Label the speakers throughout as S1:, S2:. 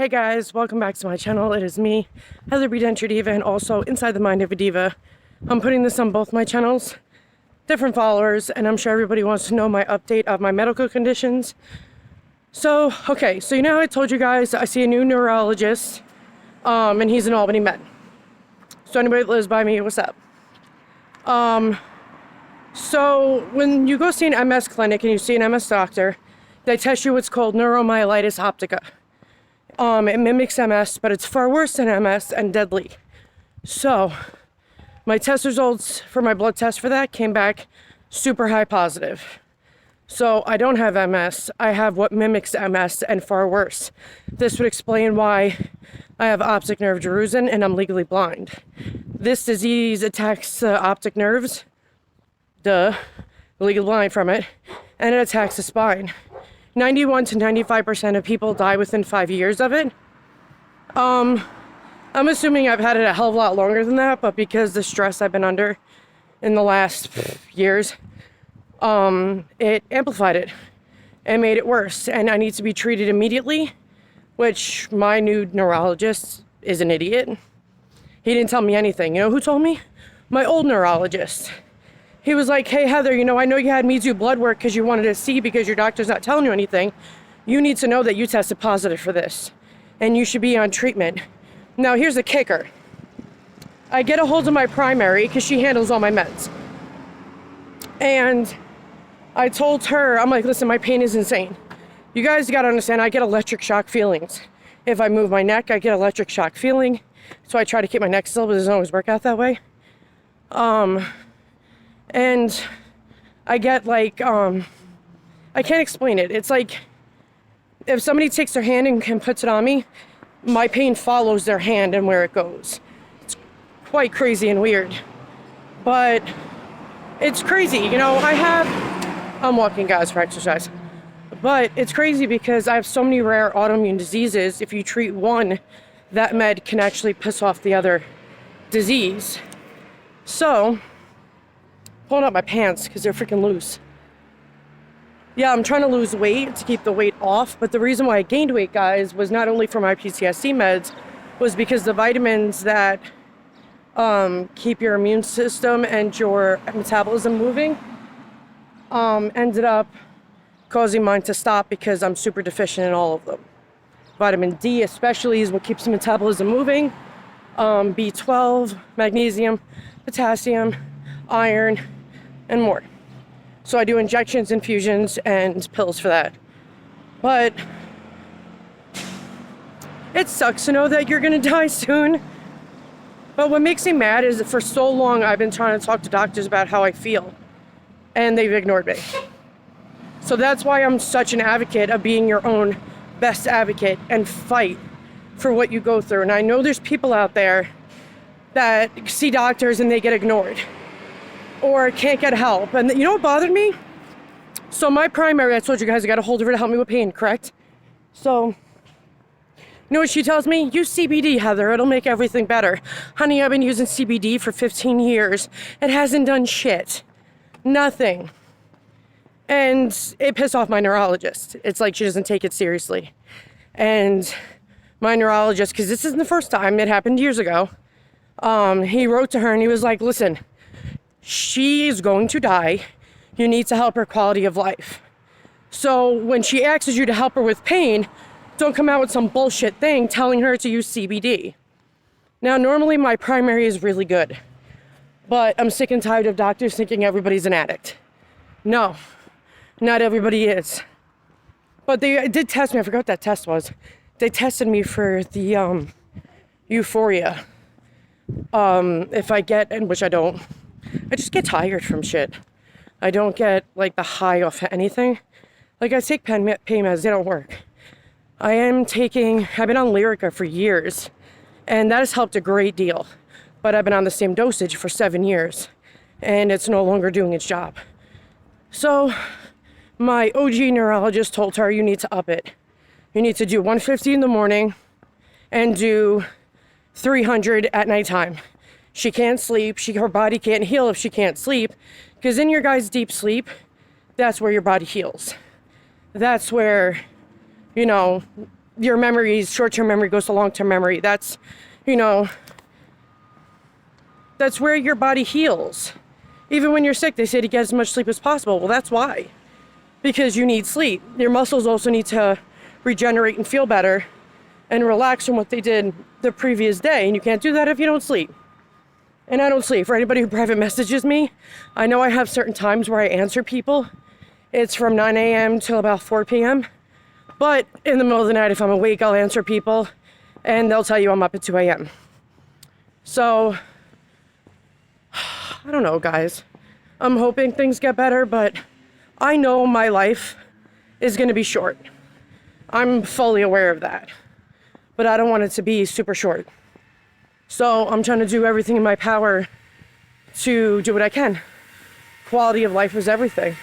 S1: Hey guys, welcome back to my channel. It is me, Heather B. Denture Diva, and also Inside the Mind of a Diva. I'm putting this on both my channels, different followers, and I'm sure everybody wants to know my update of my medical conditions. So you know how I told you guys I see a new neurologist, and he's in Albany, Med. So anybody that lives by me, what's up? So when you go see an MS clinic and you see an MS doctor, they test you what's called neuromyelitis optica. It mimics MS, but it's far worse than MS and deadly. So my test results for my blood test for that came back super high positive. So I don't have MS. I have what mimics MS and far worse. This would explain why I have optic nerve drusen and I'm legally blind. This disease attacks the optic nerves, legally blind from it, and it attacks the spine. 91 to 95% of people die within 5 years of it. I'm assuming I've had it a hell of a lot longer than that, but because the stress I've been under in the last years, it amplified it and made it worse. And I need to be treated immediately, which my new neurologist is an idiot. He didn't tell me anything. You know who told me? My old neurologist. He was like, hey, Heather, you know, I know you had me do blood work because you wanted to see because your doctor's not telling you anything. You need to know that you tested positive for this and you should be on treatment. Now, here's the kicker. I get a hold of my primary because she handles all my meds. And I told her, I'm like, listen, my pain is insane. You guys got to understand, I get electric shock feelings. If I move my neck, I get electric shock feeling. So I try to keep my neck still, but it doesn't always work out that way. And I get like, I can't explain it. It's like if somebody takes their hand and puts it on me, my pain follows their hand and where it goes. It's quite crazy and weird, but it's crazy. You know, I'm walking, guys, for exercise, but it's crazy because I have so many rare autoimmune diseases. If you treat one, that med can actually piss off the other disease. So pulling up my pants because they're freaking loose. Yeah, I'm trying to lose weight to keep the weight off, but the reason why I gained weight, guys, was not only for my PTSD meds, was because the vitamins that keep your immune system and your metabolism moving ended up causing mine to stop because I'm super deficient in all of them. Vitamin D especially is what keeps the metabolism moving. B12, magnesium, potassium, iron, and more. So I do injections, infusions, and pills for that. But it sucks to know that you're gonna die soon. But what makes me mad is that for so long I've been trying to talk to doctors about how I feel, and they've ignored me. So that's why I'm such an advocate of being your own best advocate and fight for what you go through. And I know there's people out there that see doctors and they get ignored or can't get help. And you know what bothered me? So my primary, I told you guys I got a hold of her to help me with pain, correct? So, you know what she tells me? Use CBD, Heather, it'll make everything better. Honey, I've been using CBD for 15 years. It hasn't done shit. Nothing. And it pissed off my neurologist. It's like she doesn't take it seriously. And my neurologist, because this isn't the first time, it happened years ago, he wrote to her and he was like, listen, she is going to die. You need to help her quality of life. So when she asks you to help her with pain, don't come out with some bullshit thing telling her to use CBD. Now, normally my primary is really good, but I'm sick and tired of doctors thinking everybody's an addict. No, not everybody is. But they did test me. I forgot what that test was. They tested me for the euphoria. If I get, and which I don't, I just get tired from shit. I don't get like the high off anything. Like I take pain meds, they don't work. I've been on Lyrica for years and that has helped a great deal. But I've been on the same dosage for 7 years and it's no longer doing its job. So my OG neurologist told her you need to up it. You need to do 150 in the morning and do 300 at nighttime. She can't sleep. Her body can't heal if she can't sleep. Because in your guys' deep sleep, that's where your body heals. That's where, you know, your memories, short-term memory goes to long-term memory. That's, you know, that's where your body heals. Even when you're sick, they say to get as much sleep as possible. Well, that's why. Because you need sleep. Your muscles also need to regenerate and feel better and relax from what they did the previous day. And you can't do that if you don't sleep. And I don't sleep. For anybody who private messages me, I know I have certain times where I answer people. It's from 9 a.m. till about 4 p.m. But in the middle of the night, if I'm awake, I'll answer people. And they'll tell you I'm up at 2 a.m. So, I don't know, guys. I'm hoping things get better, but I know my life is going to be short. I'm fully aware of that. But I don't want it to be super short. So I'm trying to do everything in my power to do what I can. Quality of life is everything.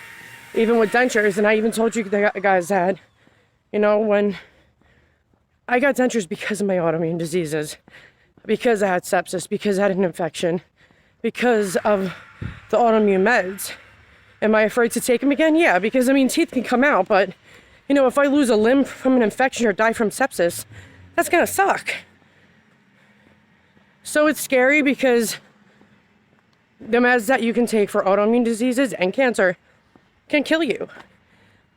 S1: Even with dentures, and I even told you guys that, you know, when I got dentures because of my autoimmune diseases, because I had sepsis, because I had an infection, because of the autoimmune meds. Am I afraid to take them again? Yeah, because I mean, teeth can come out, but you know, if I lose a limb from an infection or die from sepsis, that's gonna suck. So it's scary because the meds that you can take for autoimmune diseases and cancer can kill you.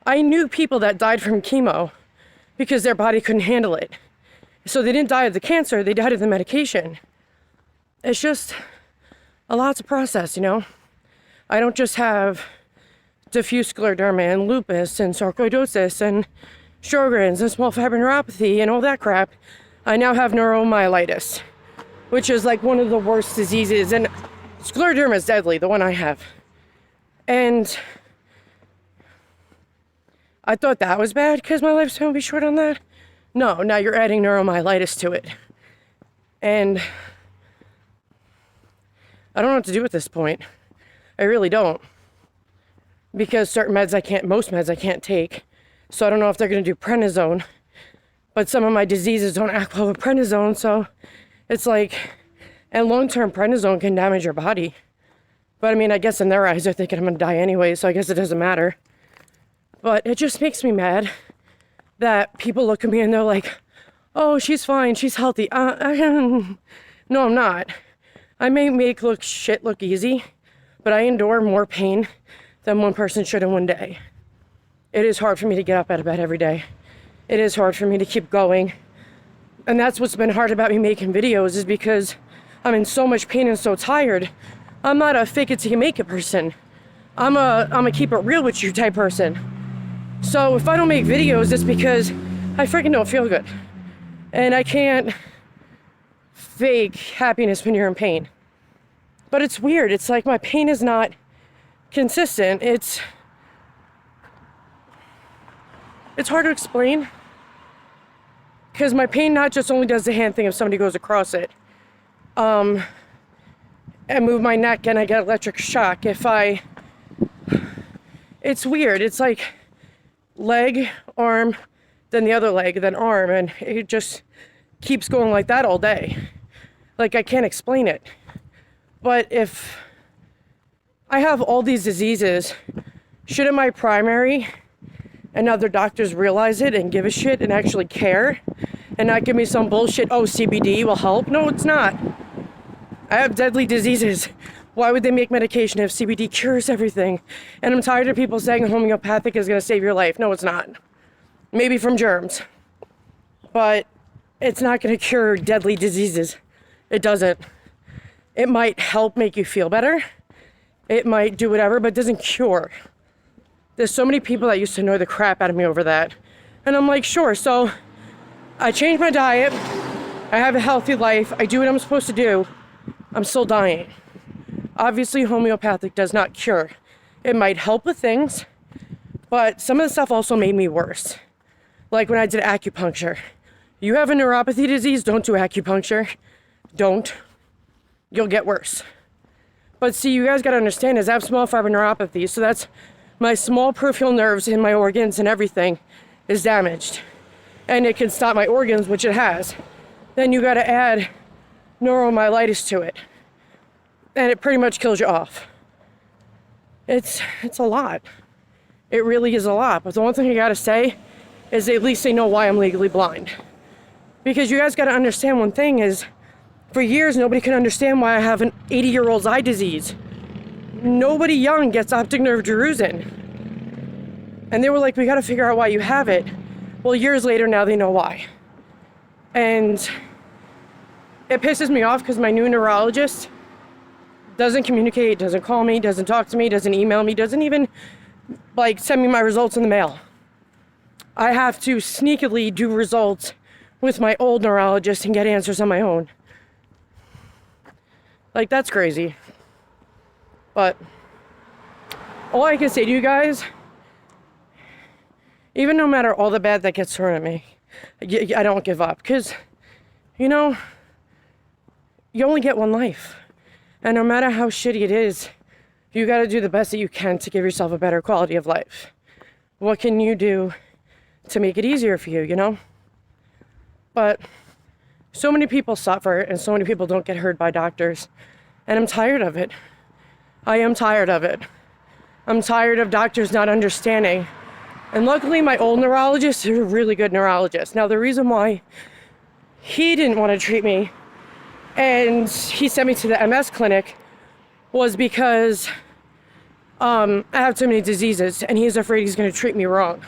S1: I knew people that died from chemo because their body couldn't handle it. So they didn't die of the cancer, they died of the medication. It's just a lot to process, you know? I don't just have diffuse scleroderma and lupus and sarcoidosis and Sjogren's and small fiber neuropathy and all that crap. I now have neuromyelitis, which is like one of the worst diseases. And scleroderma is deadly, the one I have. And I thought that was bad because my lifespan would be short on that. No, now you're adding neuromyelitis to it. And I don't know what to do at this point. I really don't. Because certain meds most meds I can't take. So I don't know if they're going to do prednisone. But some of my diseases don't act well with prednisone, so it's like, and long-term prednisone can damage your body. But I mean, I guess in their eyes they're thinking I'm going to die anyway, so I guess it doesn't matter. But it just makes me mad that people look at me and they're like, oh, she's fine, she's healthy. No, I'm not. I may make shit look easy, but I endure more pain than one person should in one day. It is hard for me to get up out of bed every day. It is hard for me to keep going. And that's what's been hard about me making videos, is because I'm in so much pain and so tired. I'm not a fake it till you make it person. I'm a keep it real with you type person. So if I don't make videos, it's because I freaking don't feel good. And I can't fake happiness when you're in pain. But it's weird. It's like my pain is not consistent. It's hard to explain. Because my pain not just only does the hand thing if somebody goes across it. I move my neck and I get electric shock. It's weird. It's like leg, arm, then the other leg, then arm. And it just keeps going like that all day. Like I can't explain it. But if I have all these diseases, shouldn't my primary and other doctors realize it and give a shit and actually care and not give me some bullshit, oh, CBD will help? No, it's not. I have deadly diseases. Why would they make medication if CBD cures everything? And I'm tired of people saying homeopathic is going to save your life. No, it's not. Maybe from germs. But it's not going to cure deadly diseases. It doesn't. It might help make you feel better. It might do whatever, but it doesn't cure. There's so many people that used to annoy the crap out of me over that. And I'm like, sure. So I changed my diet. I have a healthy life. I do what I'm supposed to do. I'm still dying. Obviously, homeopathic does not cure. It might help with things, but some of the stuff also made me worse. Like when I did acupuncture. You have a neuropathy disease, don't do acupuncture. Don't. You'll get worse. But see, you guys gotta understand is I have small fiber neuropathy, so that's my small peripheral nerves in my organs and everything is damaged. And it can stop my organs, which it has. Then you gotta add neuromyelitis to it. And it pretty much kills you off. It's a lot. It really is a lot. But the one thing I gotta say is at least they know why I'm legally blind. Because you guys got to understand one thing is, for years, nobody could understand why I have an 80-year-old's eye disease. Nobody young gets optic nerve drusen. And they were like, we got to figure out why you have it. Well, years later, now they know why. And it pisses me off because my new neurologist doesn't communicate, doesn't call me, doesn't talk to me, doesn't email me, doesn't even like send me my results in the mail. I have to sneakily do results with my old neurologist and get answers on my own. Like, that's crazy. But all I can say to you guys, even no matter all the bad that gets thrown at me, I don't give up. Because, you know, you only get one life. And no matter how shitty it is, you got to do the best that you can to give yourself a better quality of life. What can you do to make it easier for you, you know? But so many people suffer and so many people don't get heard by doctors. And I'm tired of it. I am tired of it. I'm tired of doctors not understanding. And luckily, my old neurologist is a really good neurologist. Now, the reason why he didn't want to treat me and he sent me to the MS clinic was because I have too many diseases and he's afraid he's going to treat me wrong.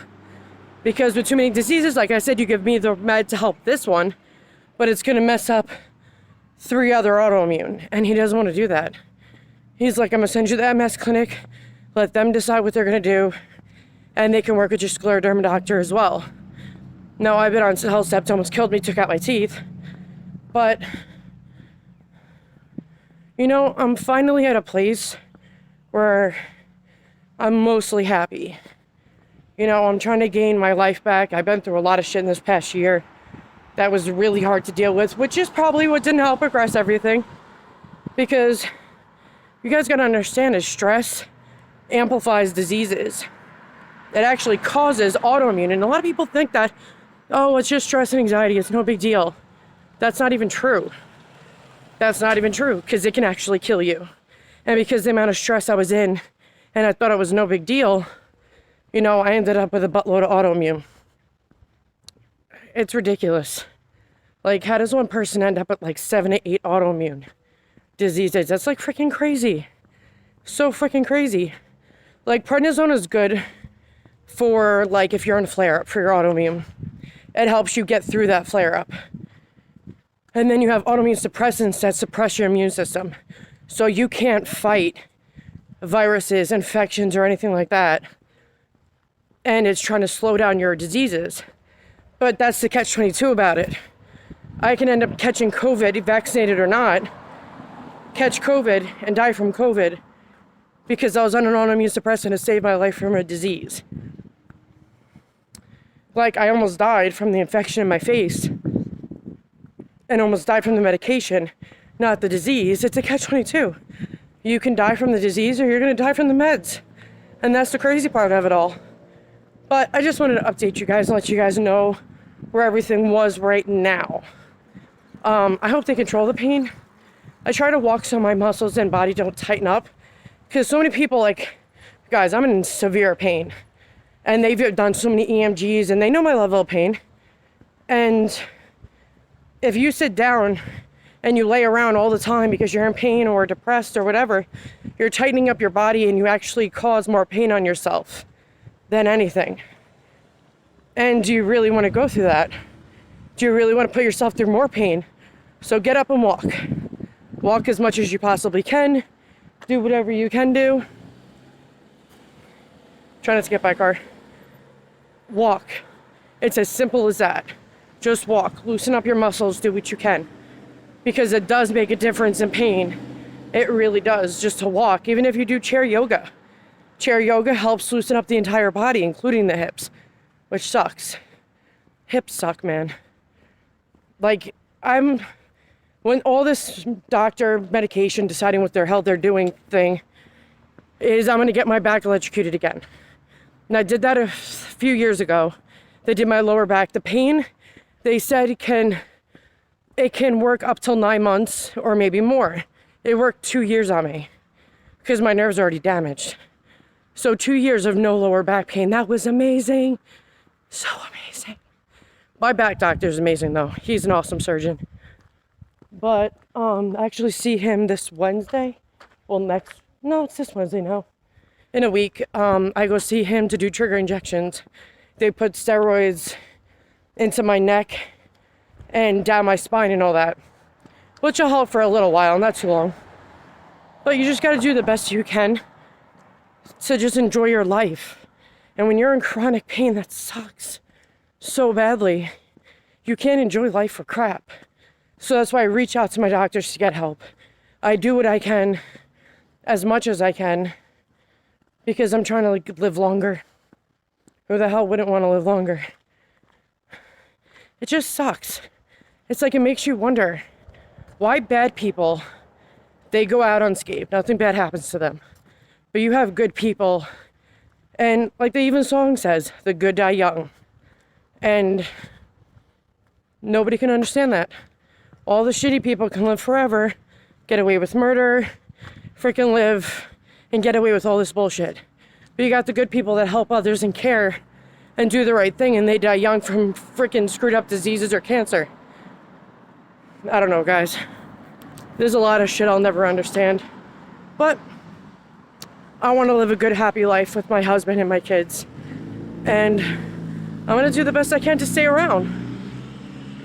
S1: Because with too many diseases, like I said, you give me the med to help this one, but it's going to mess up 3 other autoimmune. And he doesn't want to do that. He's like, I'm going to send you to the MS clinic, let them decide what they're going to do, and they can work with your scleroderma doctor as well. Now, I've been on Cellcept, almost killed me, took out my teeth. But, you know, I'm finally at a place where I'm mostly happy. You know, I'm trying to gain my life back. I've been through a lot of shit in this past year that was really hard to deal with, which is probably what didn't help progress everything. Because you guys gotta understand is stress amplifies diseases. It actually causes autoimmune. And a lot of people think that, oh, it's just stress and anxiety, it's no big deal. That's not even true. That's not even true, because it can actually kill you. And because the amount of stress I was in, and I thought it was no big deal, you know, I ended up with a buttload of autoimmune. It's ridiculous. Like, how does one person end up with like 7 to 8 autoimmune diseases? That's like freaking crazy. So freaking crazy. Like, prednisone is good for like if you're in a flare-up for your autoimmune. It helps you get through that flare-up. And then you have autoimmune suppressants that suppress your immune system. So you can't fight viruses, infections, or anything like that. And it's trying to slow down your diseases. But that's the catch-22 about it. I can end up catching COVID, vaccinated or not, catch COVID and die from COVID because I was on an autoimmune suppressant to save my life from a disease. Like, I almost died from the infection in my face and almost died from the medication, not the disease. It's a catch-22. You can die from the disease or you're going to die from the meds. And that's the crazy part of it all. But I just wanted to update you guys and let you guys know where everything was right now. I hope they control the pain. I try to walk so my muscles and body don't tighten up. Because so many people, like, guys, I'm in severe pain. And they've done so many EMGs and they know my level of pain. And if you sit down and you lay around all the time because you're in pain or depressed or whatever, you're tightening up your body and you actually cause more pain on yourself than anything. And do you really want to go through that? Do you really want to put yourself through more pain? So get up and walk. Walk as much as you possibly can. Do whatever you can do. Try not to get by car. Walk. It's as simple as that. Just walk. Loosen up your muscles. Do what you can. Because it does make a difference in pain. It really does, just to walk. Even if you do chair yoga. Chair yoga helps loosen up the entire body, including the hips. Which sucks. Hips suck, man. Like, when all this doctor medication deciding what the hell they're doing thing is, I'm going to get my back electrocuted again. And I did that a few years ago. They did my lower back. The pain, they said it can work up till 9 months or maybe more. It worked 2 years on me because my nerves are already damaged. So 2 years of no lower back pain. That was amazing. So amazing. My back doctor is amazing though. He's an awesome surgeon. But I actually see him this Wednesday. Well, it's this Wednesday now. In a week, I go see him to do trigger injections. They put steroids into my neck and down my spine and all that, which will help for a little while, not too long. But you just got to do the best you can to just enjoy your life. And when you're in chronic pain, that sucks so badly. You can't enjoy life for crap. So that's why I reach out to my doctors to get help. I do what I can, as much as I can, because I'm trying to live longer. Who the hell wouldn't want to live longer? It just sucks. It's like it makes you wonder why bad people, they go out unscathed. Nothing bad happens to them. But you have good people, and like the even song says, the good die young. And nobody can understand that. All the shitty people can live forever, get away with murder, freaking live, and get away with all this bullshit. But you got the good people that help others and care and do the right thing, and they die young from freaking screwed up diseases or cancer. I don't know, guys. There's a lot of shit I'll never understand. But I want to live a good, happy life with my husband and my kids. And I'm going to do the best I can to stay around.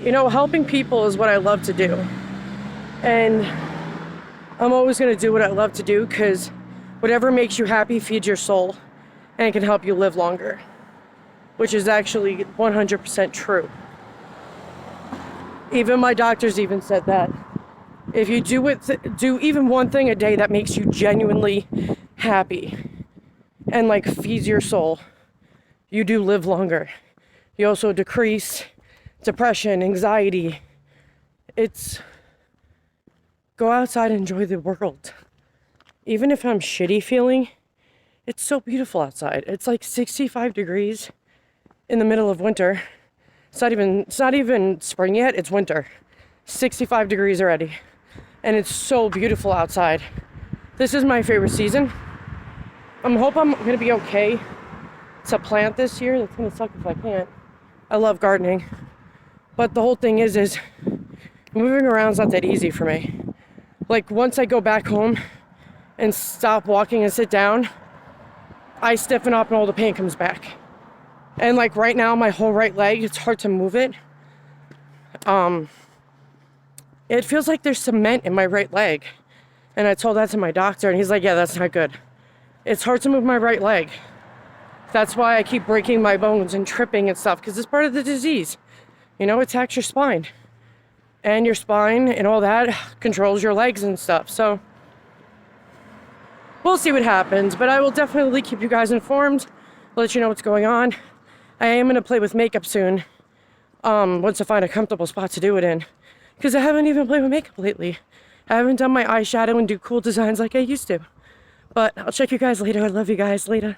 S1: You know, helping people is what I love to do. And I'm always going to do what I love to do, because whatever makes you happy feeds your soul and can help you live longer, which is actually 100% true. Even my doctors even said that. If you do even one thing a day that makes you genuinely happy and like feeds your soul, you do live longer. You also decrease depression, anxiety. It's go outside and enjoy the world. Even if I'm shitty feeling, it's so beautiful outside. It's like 65 degrees in the middle of winter. It's not even spring yet, it's winter. 65 degrees already. And it's so beautiful outside. This is my favorite season. I hope I'm gonna be okay to plant this year. That's gonna suck if I can't. I love gardening. But the whole thing is moving around is not that easy for me. Like once I go back home and stop walking and sit down, I stiffen up and all the pain comes back. And like right now, my whole right leg, it's hard to move it. It feels like there's cement in my right leg. And I told that to my doctor, and he's like, yeah, that's not good. It's hard to move my right leg. That's why I keep breaking my bones and tripping and stuff, because it's part of the disease. You know, it attacks your spine. And your spine and all that controls your legs and stuff. So we'll see what happens, but I will definitely keep you guys informed, let you know what's going on. I am going to play with makeup soon, once I find a comfortable spot to do it in, because I haven't even played with makeup lately. I haven't done my eyeshadow and do cool designs like I used to. But I'll check you guys later. I love you guys. Later.